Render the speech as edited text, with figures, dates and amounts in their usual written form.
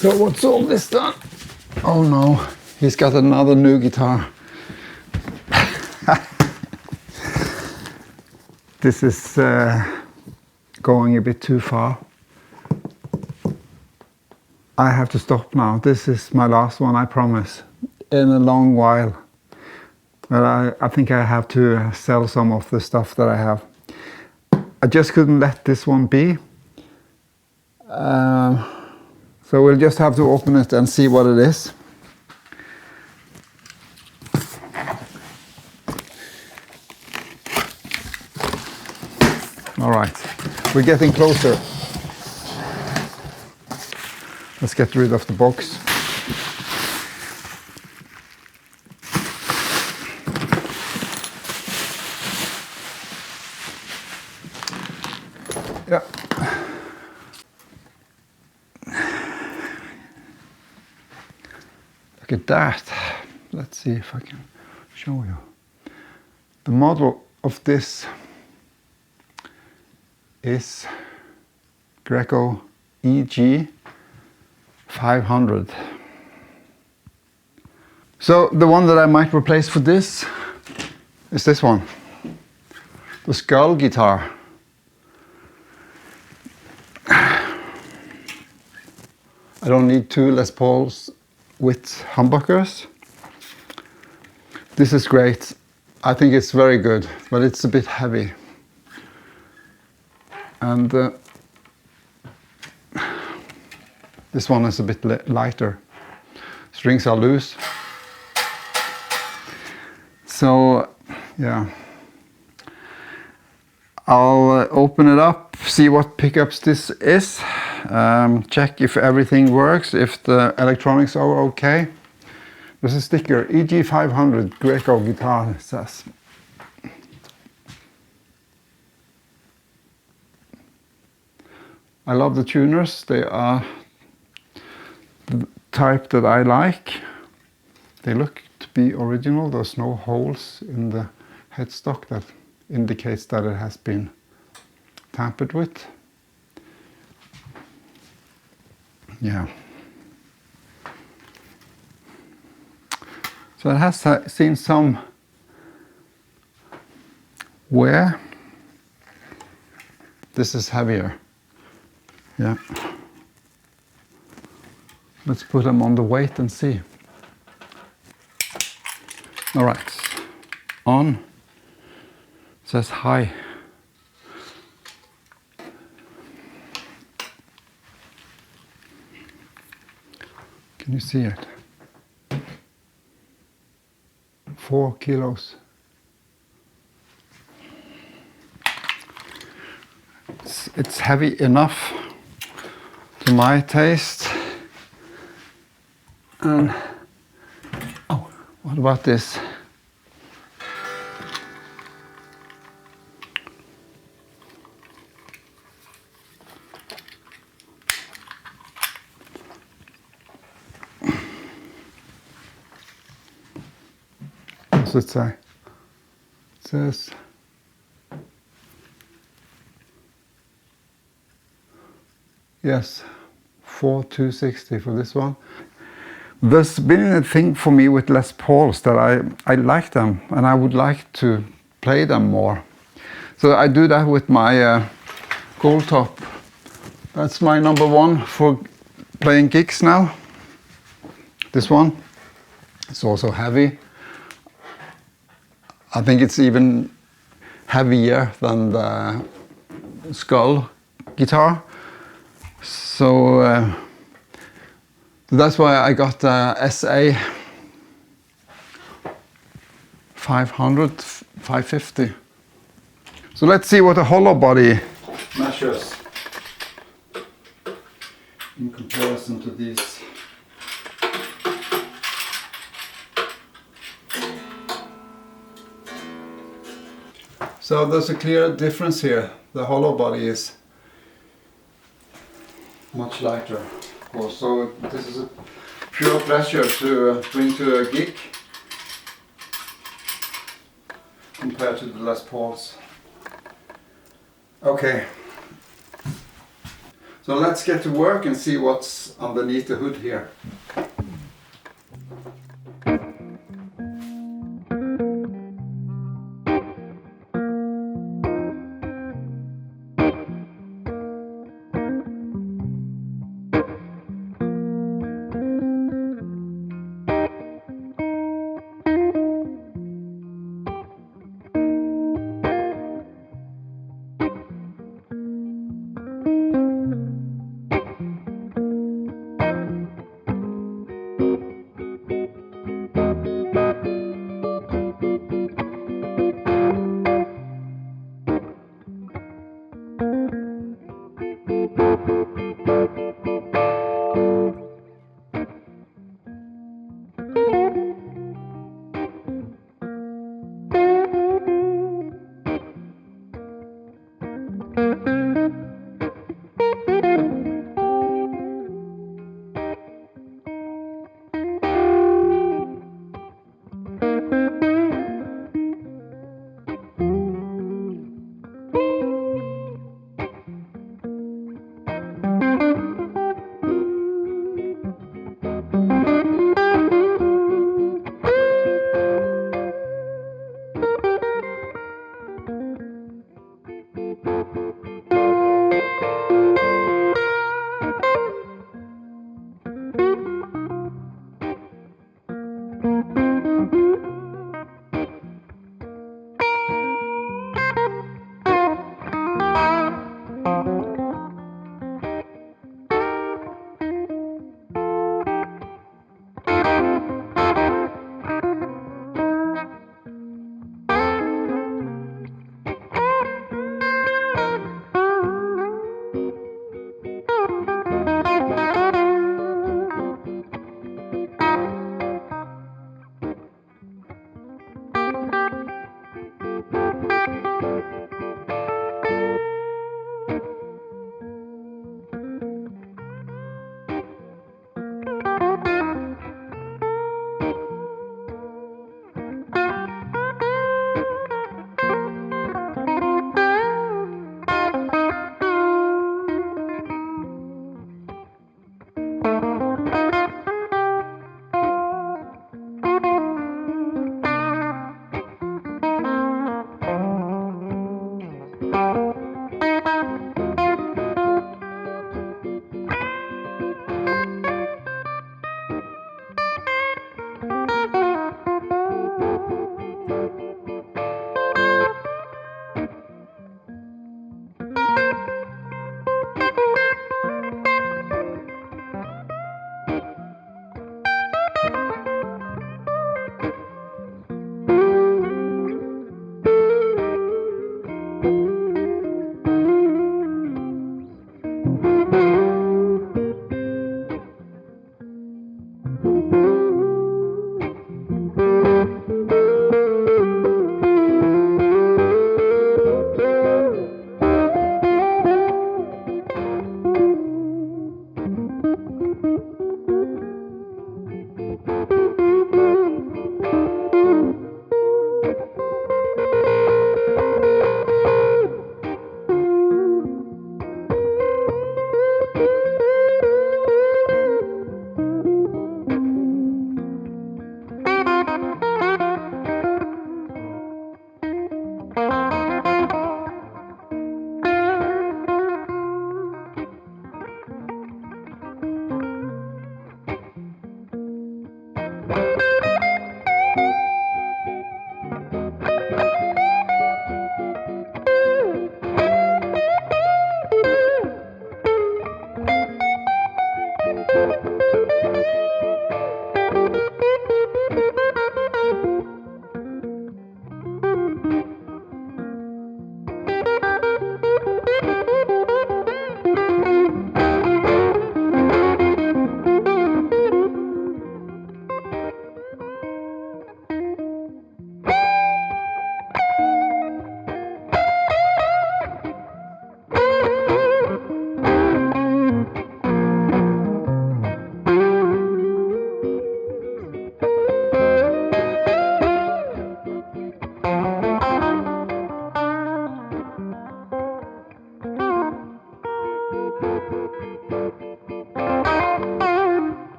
So what's all this done? Oh no, he's got another new guitar. This is going a bit too far. I have to stop now. This is my last one, I promise. In a long while. But I think I have to sell some of the stuff that I have. I just couldn't let this one be. So we'll just have to open it and see what it is. All right, we're getting closer. Let's get rid of the box. Yeah. Look at that. Let's see if I can show you. The model of this is Greco EG 500. So the one that I might replace for this is this one, the skull guitar. I don't need two Les Pauls with humbuckers. This is great. I think it's very good, but it's a bit heavy. And this one is a bit lighter. Strings are loose. So, yeah. I'll open it up, see what pickups this is, check if everything works, if the electronics are okay. There's a sticker, EG 500 Greco guitar, it says. I love the tuners, they are the type that I like. They look to be original, there's no holes in the headstock that indicates that it has been tampered with. Yeah. So it has seen some wear. This is heavier. Yeah. Let's put them on the weight and see. All right. On. It says high. Can you see it? 4 kilos. It's heavy enough to my taste. And oh, what about this? What does it say? It says yes, 4,260 for this one. There's been a thing for me with Les Pauls that I like them and I would like to play them more. So I do that with my Gold Top. That's my number one for playing gigs now. This one. It's also heavy. I think it's even heavier than the skull guitar. So that's why I got the SA 500, 550. So let's see what the hollow body measures in comparison to these. So there's a clear difference here. The hollow body is much lighter, of course. So this is a pure pleasure to bring to a gig compared to the Les Pauls. Okay. So So let's get to work and see what's underneath the hood here.